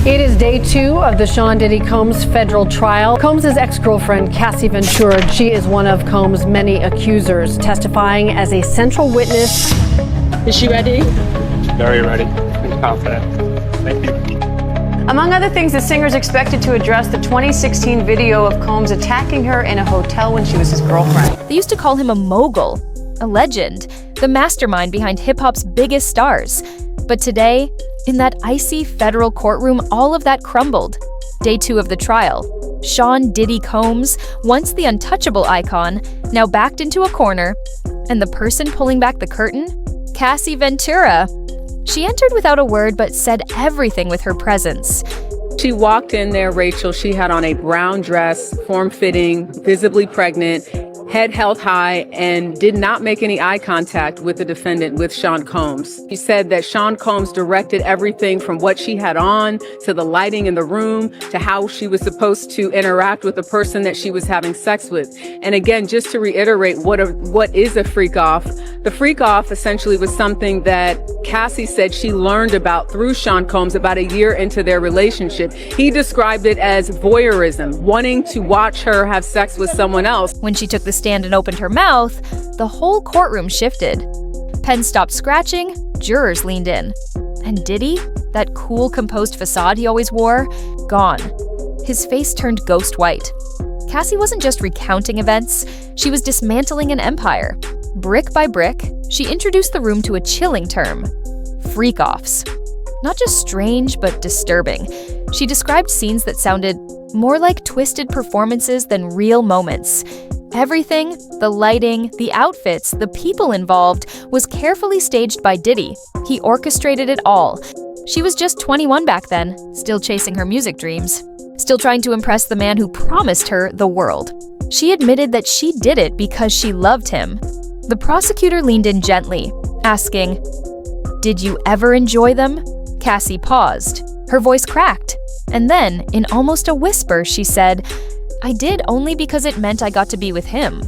It is day 2 of the Sean Diddy Combs federal trial. Combs' ex-girlfriend, Cassie Ventura, she is one of Combs' many accusers, testifying as a central witness. Is she ready? Very ready and confident. Thank you. Among other things, the singer is expected to address the 2016 video of Combs attacking her in a hotel when she was his girlfriend. They used to call him a mogul, a legend, the mastermind behind hip-hop's biggest stars. But today, in that icy federal courtroom, all of that crumbled. Day 2 of the trial. Sean Diddy Combs, once the untouchable icon, now backed into a corner. And the person pulling back the curtain? Cassie Ventura. She entered without a word but said everything with her presence. She walked in there, Rachel. She had on a brown dress, form-fitting, visibly pregnant, head held high, and did not make any eye contact with the defendant, with Sean Combs. She said that Sean Combs directed everything from what she had on to the lighting in the room to how she was supposed to interact with the person that she was having sex with. And again, just to reiterate what is a freak off, the freak off essentially was something that Cassie said she learned about through Sean Combs about a year into their relationship. He described it as voyeurism, wanting to watch her have sex with someone else. When she took the stand and opened her mouth, the whole courtroom shifted. Pens stopped scratching, jurors leaned in. And Diddy, that cool, composed facade he always wore, gone. His face turned ghost white. Cassie wasn't just recounting events, she was dismantling an empire. Brick by brick, she introduced the room to a chilling term: freak-offs. Not just strange, but disturbing. She described scenes that sounded more like twisted performances than real moments. Everything, the lighting, the outfits, the people involved, was carefully staged by Diddy. He orchestrated it all. She was just 21 back then, still chasing her music dreams, still trying to impress the man who promised her the world. She admitted that she did it because she loved him. The prosecutor leaned in gently, asking, "Did you ever enjoy them?" Cassie paused. Her voice cracked. And then, in almost a whisper, she said, "I did only because it meant I got to be with him."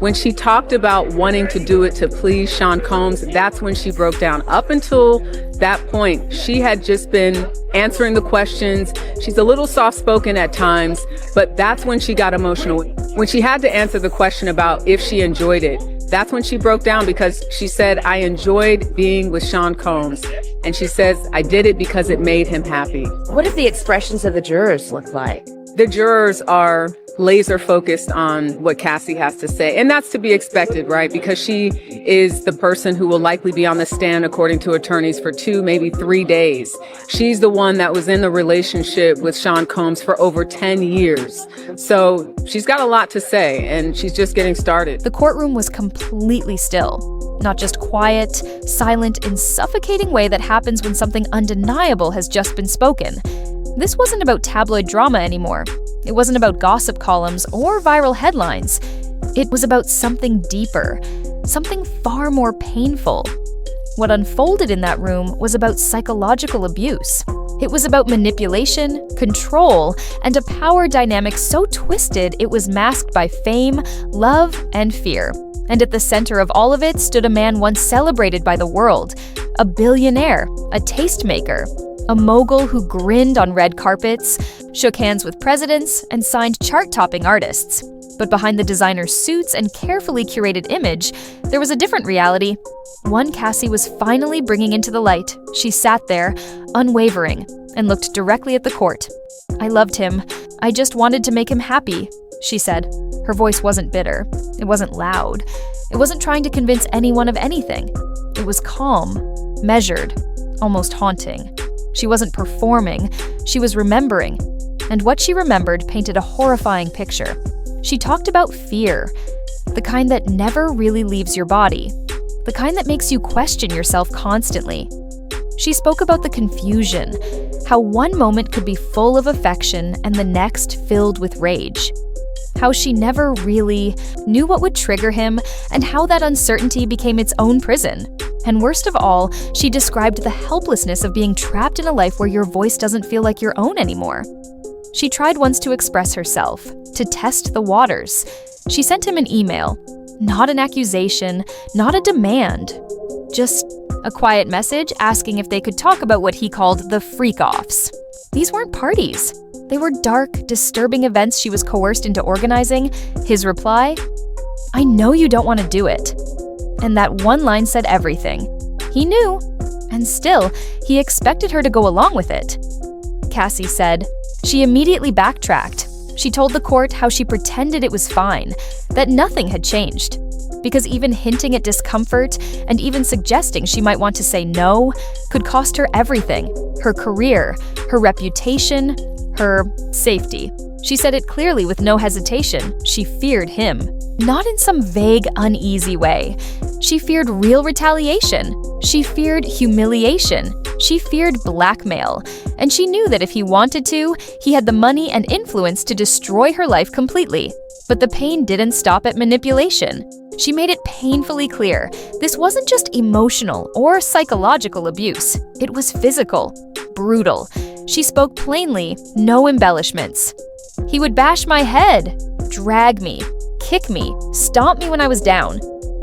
When she talked about wanting to do it to please Sean Combs, that's when she broke down. Up until that point, she had just been answering the questions. She's a little soft-spoken at times, but that's when she got emotional. When she had to answer the question about if she enjoyed it, that's when she broke down, because she said, "I enjoyed being with Sean Combs." And she says, "I did it because it made him happy." What did the expressions of the jurors look like? The jurors are laser focused on what Cassie has to say. And that's to be expected, right? Because she is the person who will likely be on the stand, according to attorneys, for 2, maybe 3 days. She's the one that was in the relationship with Sean Combs for over 10 years. So she's got a lot to say, and she's just getting started. The courtroom was completely still. Not just quiet, silent, in suffocating way that happens when something undeniable has just been spoken. This wasn't about tabloid drama anymore. It wasn't about gossip columns or viral headlines. It was about something deeper, something far more painful. What unfolded in that room was about psychological abuse. It was about manipulation, control, and a power dynamic so twisted it was masked by fame, love, and fear. And at the center of all of it stood a man once celebrated by the world, a billionaire, a tastemaker, a mogul who grinned on red carpets, shook hands with presidents, and signed chart-topping artists. But behind the designer's suits and carefully curated image, there was a different reality. One Cassie was finally bringing into the light. She sat there, unwavering, and looked directly at the court. "I loved him. I just wanted to make him happy," she said. Her voice wasn't bitter. It wasn't loud. It wasn't trying to convince anyone of anything. It was calm, measured, almost haunting. She wasn't performing. She was remembering. And what she remembered painted a horrifying picture. She talked about fear, the kind that never really leaves your body, the kind that makes you question yourself constantly. She spoke about the confusion, how one moment could be full of affection and the next filled with rage. How she never really knew what would trigger him, and how that uncertainty became its own prison. And worst of all, she described the helplessness of being trapped in a life where your voice doesn't feel like your own anymore. She tried once to express herself, to test the waters. She sent him an email, not an accusation, not a demand, just a quiet message asking if they could talk about what he called the freak-offs. These weren't parties. They were dark, disturbing events she was coerced into organizing. His reply? "I know you don't want to do it." And that one line said everything. He knew, and still, he expected her to go along with it. Cassie said. She immediately backtracked. She told the court how she pretended it was fine, that nothing had changed. Because even hinting at discomfort and even suggesting she might want to say no could cost her everything: her career, her reputation, her safety. She said it clearly with no hesitation. She feared him. Not in some vague, uneasy way. She feared real retaliation. She feared humiliation. She feared blackmail. And she knew that if he wanted to, he had the money and influence to destroy her life completely. But the pain didn't stop at manipulation. She made it painfully clear this wasn't just emotional or psychological abuse. It was physical, brutal. She spoke plainly, no embellishments. He would bash my head, drag me, kick me, stomp me when I was down.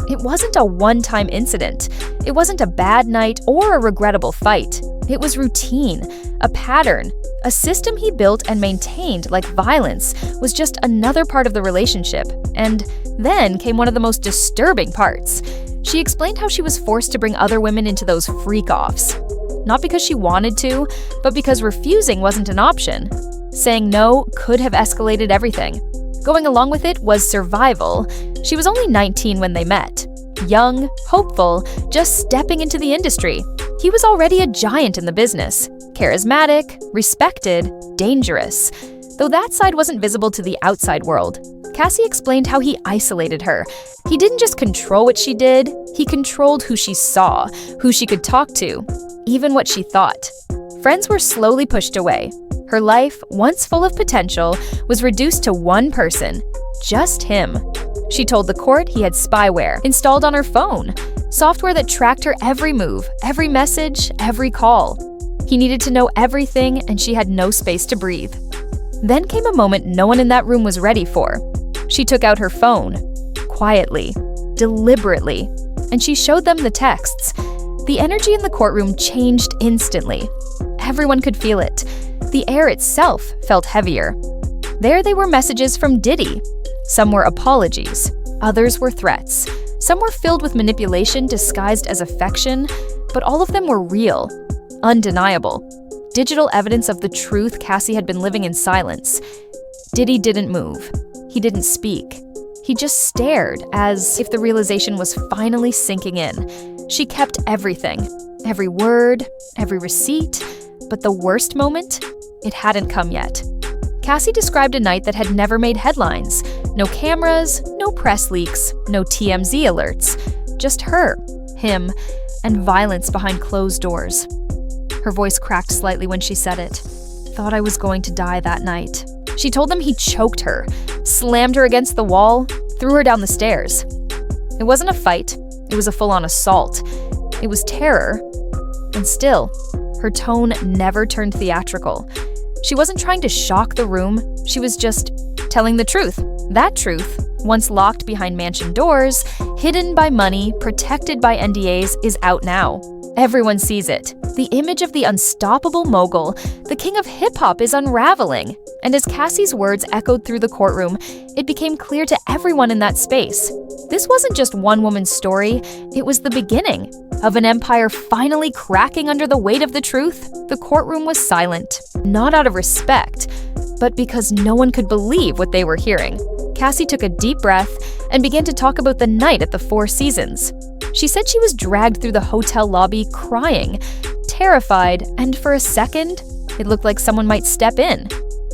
It wasn't a one-time incident. It wasn't a bad night or a regrettable fight. It was routine, a pattern. A system he built and maintained like violence was just another part of the relationship. And then came one of the most disturbing parts. She explained how she was forced to bring other women into those freak-offs. Not because she wanted to, but because refusing wasn't an option. Saying no could have escalated everything. Going along with it was survival. She was only 19 when they met. Young, hopeful, just stepping into the industry. He was already a giant in the business. Charismatic, respected, dangerous. Though that side wasn't visible to the outside world. Cassie explained how he isolated her. He didn't just control what she did, he controlled who she saw, who she could talk to, even what she thought. Friends were slowly pushed away. Her life, once full of potential, was reduced to one person, just him. She told the court he had spyware installed on her phone, software that tracked her every move, every message, every call. He needed to know everything, and she had no space to breathe. Then came a moment no one in that room was ready for. She took out her phone, quietly, deliberately, and she showed them the texts. The energy in the courtroom changed instantly. Everyone could feel it. The air itself felt heavier. There they were messages from Diddy. Some were apologies, others were threats. Some were filled with manipulation disguised as affection, but all of them were real, undeniable. Digital evidence of the truth Cassie had been living in silence. Diddy didn't move. He didn't speak. He just stared, as if the realization was finally sinking in. She kept everything, every word, every receipt, but the worst moment? It hadn't come yet. Cassie described a night that had never made headlines. No cameras, no press leaks, no TMZ alerts. Just her, him, and violence behind closed doors. Her voice cracked slightly when she said it. Thought I was going to die that night. She told them he choked her, slammed her against the wall, threw her down the stairs. It wasn't a fight. It was a full-on assault. It was terror. And still, her tone never turned theatrical. She wasn't trying to shock the room. She was just telling the truth. That truth, once locked behind mansion doors, hidden by money, protected by NDAs, is out now. Everyone sees it. The image of the unstoppable mogul, the king of hip-hop, is unraveling. And as Cassie's words echoed through the courtroom, it became clear to everyone in that space. This wasn't just one woman's story, it was the beginning of an empire finally cracking under the weight of the truth. The courtroom was silent, not out of respect, but because no one could believe what they were hearing. Cassie took a deep breath and began to talk about the night at the Four Seasons. She said she was dragged through the hotel lobby crying, terrified, and for a second, it looked like someone might step in.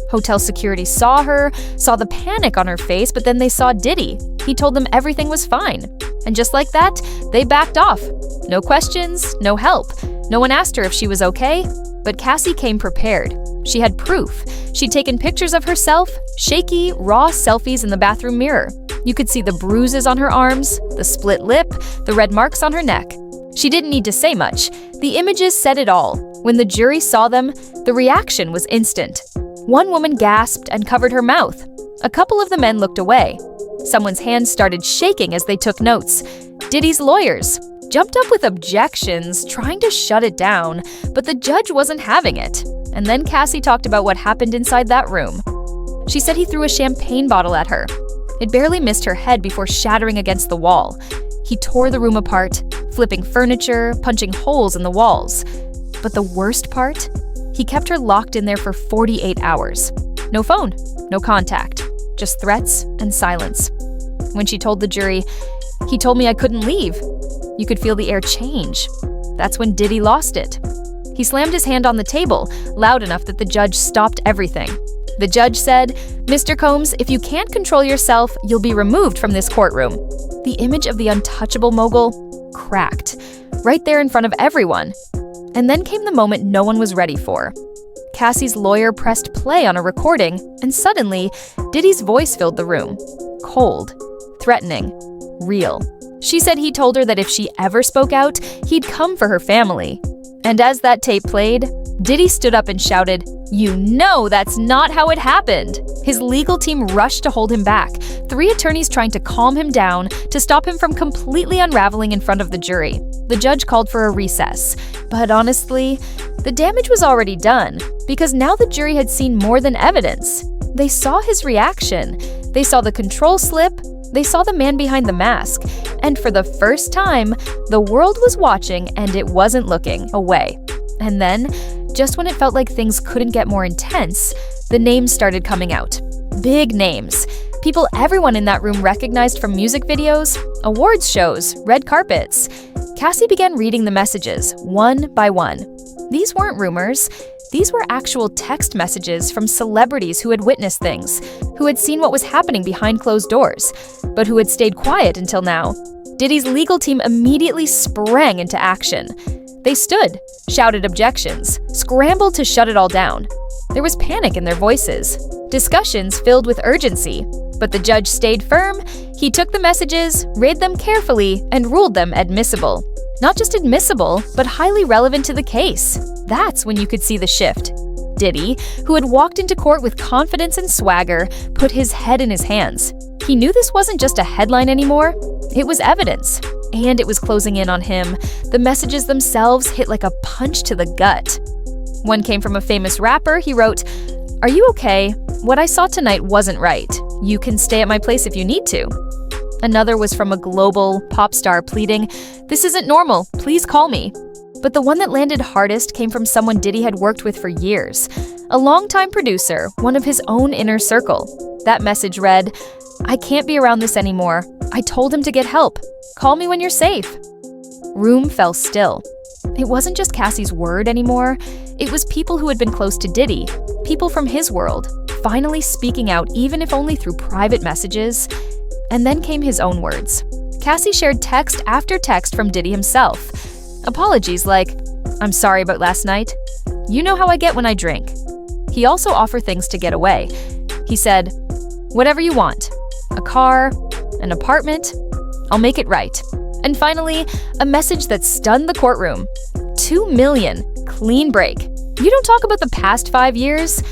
Hotel security saw her, saw the panic on her face, but then they saw Diddy. He told them everything was fine. And just like that, they backed off. No questions, no help. No one asked her if she was okay. But Cassie came prepared. She had proof. She'd taken pictures of herself, shaky, raw selfies in the bathroom mirror. You could see the bruises on her arms, the split lip, the red marks on her neck. She didn't need to say much. The images said it all. When the jury saw them, the reaction was instant. One woman gasped and covered her mouth. A couple of the men looked away. Someone's hands started shaking as they took notes. Diddy's lawyers jumped up with objections, trying to shut it down, but the judge wasn't having it. And then Cassie talked about what happened inside that room. She said he threw a champagne bottle at her. It barely missed her head before shattering against the wall. He tore the room apart, flipping furniture, punching holes in the walls. But the worst part? He kept her locked in there for 48 hours. No phone, no contact, just threats and silence. When she told the jury, "He told me I couldn't leave," you could feel the air change. That's when Diddy lost it. He slammed his hand on the table, loud enough that the judge stopped everything. The judge said, "Mr. Combs, if you can't control yourself, you'll be removed from this courtroom." The image of the untouchable mogul cracked, right there in front of everyone. And then came the moment no one was ready for. Cassie's lawyer pressed play on a recording, and suddenly, Diddy's voice filled the room. Cold, threatening, real. She said he told her that if she ever spoke out, he'd come for her family. And as that tape played, Diddy stood up and shouted, "You know that's not how it happened!" His legal team rushed to hold him back, 3 attorneys trying to calm him down to stop him from completely unraveling in front of the jury. The judge called for a recess. But honestly, the damage was already done, because now the jury had seen more than evidence. They saw his reaction. They saw the control slip. They saw the man behind the mask. And for the first time, the world was watching and it wasn't looking away. And then, just when it felt like things couldn't get more intense, the names started coming out. Big names. People everyone in that room recognized from music videos, awards shows, red carpets. Cassie began reading the messages, one by one. These weren't rumors. These were actual text messages from celebrities who had witnessed things, who had seen what was happening behind closed doors, but who had stayed quiet until now. Diddy's legal team immediately sprang into action. They stood, shouted objections, scrambled to shut it all down. There was panic in their voices, discussions filled with urgency, but the judge stayed firm. He took the messages, read them carefully, and ruled them admissible. Not just admissible, but highly relevant to the case. That's when you could see the shift. Diddy, who had walked into court with confidence and swagger, put his head in his hands. He knew this wasn't just a headline anymore. It was evidence. And it was closing in on him. The messages themselves hit like a punch to the gut. One came from a famous rapper. He wrote, "Are you okay? What I saw tonight wasn't right. You can stay at my place if you need to." Another was from a global pop star pleading, "This isn't normal. Please call me." But the one that landed hardest came from someone Diddy had worked with for years. A longtime producer, one of his own inner circle. That message read, "I can't be around this anymore. I told him to get help. Call me when you're safe." Room fell still. It wasn't just Cassie's word anymore. It was people who had been close to Diddy, people from his world, finally speaking out, even if only through private messages. And then came his own words. Cassie shared text after text from Diddy himself. Apologies like, "I'm sorry about last night. You know how I get when I drink." He also offered things to get away. He said, "Whatever you want. A car, an apartment, I'll make it right." And finally, a message that stunned the courtroom. 2 million, clean break. You don't talk about the past 5 years.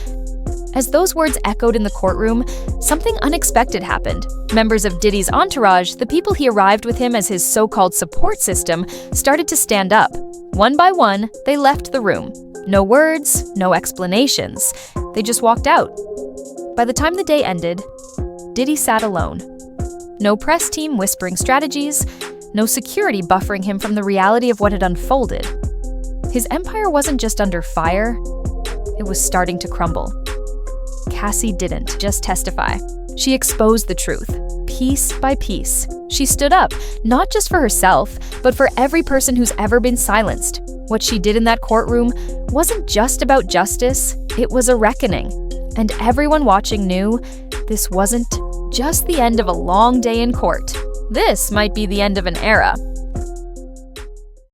As those words echoed in the courtroom, something unexpected happened. Members of Diddy's entourage, the people he arrived with him as his so-called support system, started to stand up. One by one, they left the room. No words, no explanations. They just walked out. By the time the day ended, Diddy sat alone. No press team whispering strategies, no security buffering him from the reality of what had unfolded. His empire wasn't just under fire, it was starting to crumble. Cassie didn't just testify. She exposed the truth, piece by piece. She stood up, not just for herself, but for every person who's ever been silenced. What she did in that courtroom wasn't just about justice, it was a reckoning. And everyone watching knew this wasn't just the end of a long day in court. This might be the end of an era.